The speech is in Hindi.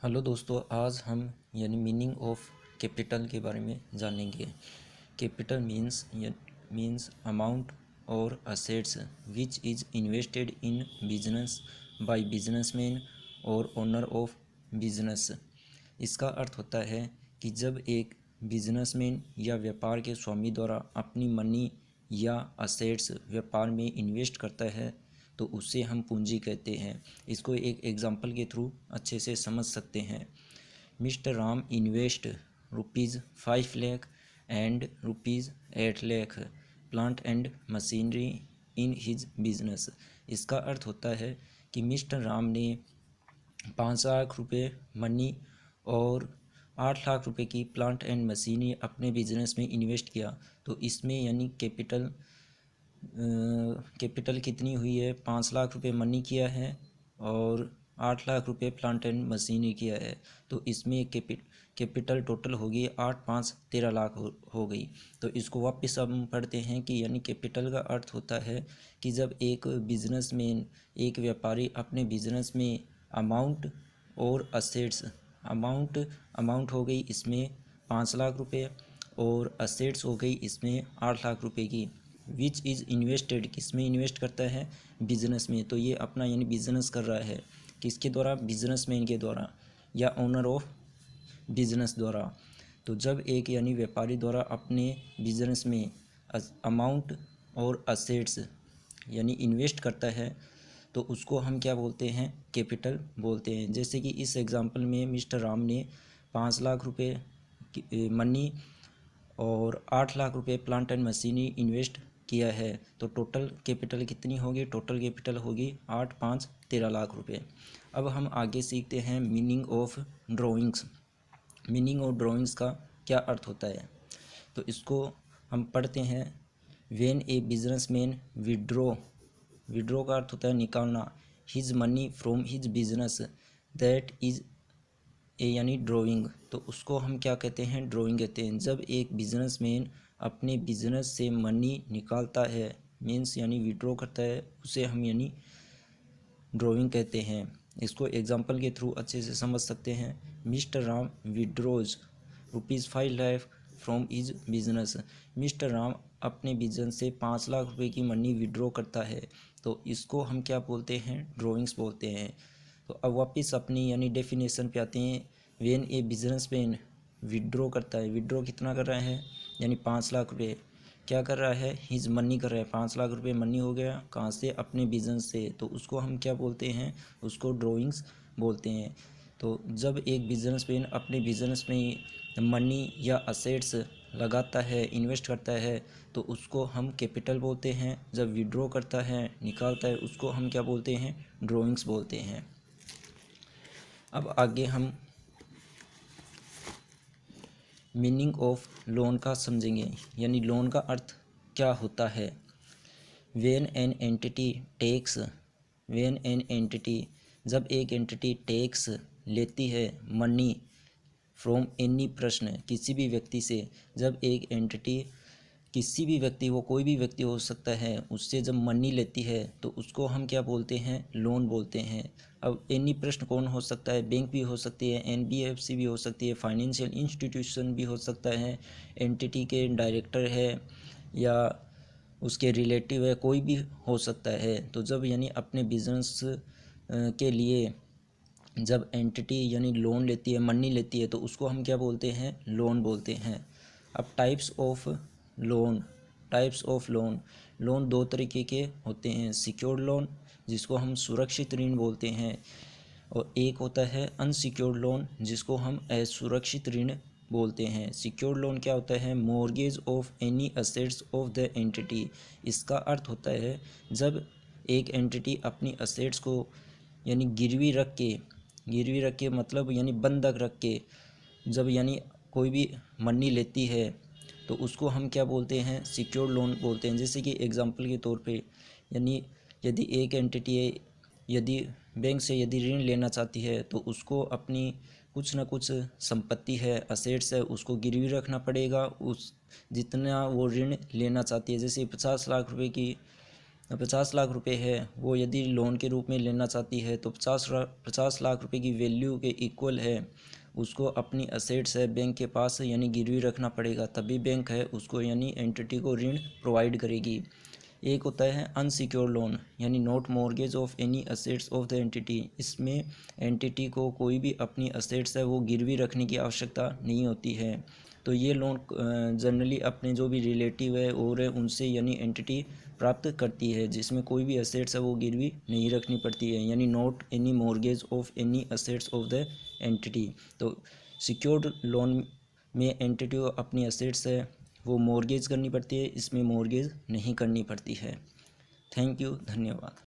हेलो दोस्तों, आज हम मीनिंग ऑफ कैपिटल के बारे में जानेंगे। कैपिटल मीन्स अमाउंट और assets which is invested in business by businessman और ओनर ऑफ बिजनेस। इसका अर्थ होता है कि जब एक बिजनेसमैन या व्यापार के स्वामी द्वारा अपनी मनी या असेट्स व्यापार में इन्वेस्ट करता है तो उसे हम पूंजी कहते हैं। इसको एक एग्जांपल के थ्रू अच्छे से समझ सकते हैं। Mister Ram invest ₹5 lakh and ₹8 lakh plant and machinery in his business. इसका अर्थ होता है कि मिस्टर राम ने 5 लाख रुपए मनी और 8 लाख रुपए की प्लांट एंड मशीनरी अपने बिजनेस में इन्वेस्ट किया। तो इसमें कैपिटल कितनी हुई है? 5 लाख रुपए मनी किया है और 8 लाख रुपए प्लांट एंड मशीनरी किया है। तो इसमें कैपिटल टोटल होगी 8 5 13 लाख हो गई। तो इसको वापस हम पढ़ते हैं कि कैपिटल का अर्थ होता है कि जब एक बिजनेसमैन, एक व्यापारी अपने बिजनेस में अमाउंट और असेट्स, अमाउंट हो गई इसमें 5 लाख रुपए और असेट्स हो गई इसमें 8 लाख रुपए की, विच इज़ इन्वेस्टेड, किस में इन्वेस्ट करता है? बिजनेस में। तो ये अपना बिजनेस कर रहा है किसके द्वारा? बिजनेसमैन के द्वारा या ओनर ऑफ बिजनेस द्वारा। तो जब एक व्यापारी द्वारा अपने बिजनेस में अमाउंट और असेट्स इन्वेस्ट करता है तो उसको हम क्या बोलते हैं? कैपिटल बोलते हैं। जैसे कि इस एग्जांपल में मिस्टर राम ने 5 लाख रुपए मनी और 8 लाख रुपए प्लांट एंड मशीनरी इन्वेस्ट किया है। तो टोटल कैपिटल कितनी होगी? टोटल कैपिटल होगी 8 5 13 लाख रुपए। अब हम आगे सीखते हैं meaning of drawings. Meaning of drawings का क्या अर्थ होता है? तो इसको हम पढ़ते हैं। व्हेन ए बिजनेसमैन विड्रॉ का अर्थ होता है निकालना, his money from his business, that is drawing. तो उसको हम क्या कहते हैं? ड्राइंग कहते हैं। जब एक बिजनेसमैन अपने बिजनेस से मनी निकालता है, मीन्स विड्रॉ करता है, उसे हम ड्राइंग कहते हैं। इसको एग्जांपल के थ्रू अच्छे से समझ सकते हैं। Mister Ram withdraws ₹5 lakh from his business. Mister Ram अपने बिजनेस से 5 लाख रुपए की मनी विड्रॉ करता है। तो इसको हम क्या बोलते हैं? ड्राइंग्स बोलते हैं। तो अब वापस अपनी डेफिनेशन पे आते हैं। व्हेन ए बिजनेसमैन विड्रॉ करता है, विड्रॉ कितना कर रहा है? 5 लाख रुपए क्या कर रहा है? हिज मनी कर रहा है। 5 लाख रुपए मनी हो गया कहाँ से? अपने बिजनेस से। तो उसको हम क्या बोलते हैं? उसको ड्राइंग्स बोलते हैं। तो जब एक बिजनेसमैन अपने बिजनेस में मनी या असेट्स लगाता है, इन्वेस्ट करता है, तो उसको हम कैपिटल बोलते हैं। जब विड्रॉ करता है, निकालता है, उसको हम क्या बोलते हैं? ड्राइंग्स बोलते हैं। अब आगे हम मीनिंग ऑफ लोन का समझेंगे। लोन का अर्थ क्या होता है? व्हेन एन एंटिटी जब एक एंटिटी टैक्स लेती है मनी फ्रॉम एनी प्रश्न, किसी भी व्यक्ति से। जब एक एंटिटी किसी भी व्यक्ति, वो कोई भी व्यक्ति हो सकता है, उससे जब मनी लेती है तो उसको हम क्या बोलते हैं? लोन बोलते हैं। अब एनी प्रश्न कौन हो सकता है? बैंक भी हो सकती है, एनबीएफसी भी हो सकती है, फाइनेंशियल इंस्टीट्यूशन भी हो सकता है, एंटिटी के डायरेक्टर है या उसके रिलेटिव है, कोई भी हो सकता है। तो जब अपने बिजनेस के लिए जब एंटिटी लोन लेती है, मनी लेती है, तो उसको हम क्या बोलते हैं? लोन बोलते हैं। अब टाइप्स ऑफ लोन। लोन दो तरीके के होते हैं। सिक्योर्ड लोन, जिसको हम सुरक्षित ऋण बोलते हैं, और एक होता है अनसिक्योर्ड लोन, जिसको हम असुरक्षित ऋण बोलते हैं। सिक्योर्ड लोन क्या होता है? Mortgage of any assets of the entity. इसका अर्थ होता है जब एक एंटिटी अपनी असेट्स को गिरवी रख के मतलब बंधक रख के जब कोई भी मनी लेती है तो उसको हम क्या बोलते हैं? सिक्योर्ड लोन बोलते हैं। जैसे कि एग्जांपल के तौर पे यदि एक एंटिटी है, यदि बैंक से यदि ऋण लेना चाहती है तो उसको अपनी कुछ ना कुछ संपत्ति है, असेट्स है, उसको गिरवी रखना पड़ेगा उस जितना वो ऋण लेना चाहती है। जैसे 50 लाख रुपए की 50 लाख रुपए है वो यदि लोन के रूप में लेना चाहती है तो 50 लाख रुपए की वैल्यू के इक्वल है उसको अपनी असेट्स है बैंक के पास यानी गिरवी रखना पड़ेगा, तभी बैंक है उसको यानी एंटिटी को ऋण प्रोवाइड करेगी। एक होता है अनसिक्योर्ड लोन यानी not mortgage of any assets of the entity. इसमें एंटिटी को कोई भी अपनी असेट्स है वो गिरवी रखने की आवश्यकता नहीं होती है। तो ये लोन जनरली अपने जो भी रिलेटिव है और है उनसे यानी एंटिटी प्राप्त करती है, जिसमें कोई भी असेट्स है वो गिरवी नहीं रखनी पड़ती है, यानी not any mortgage of any assets of the entity. तो सिक्योर्ड लोन में एंटिटी को अपनी असेट्स है वो मॉर्गेज करनी पड़ती है, इसमें मॉर्गेज नहीं करनी पड़ती है। थैंक यू, धन्यवाद।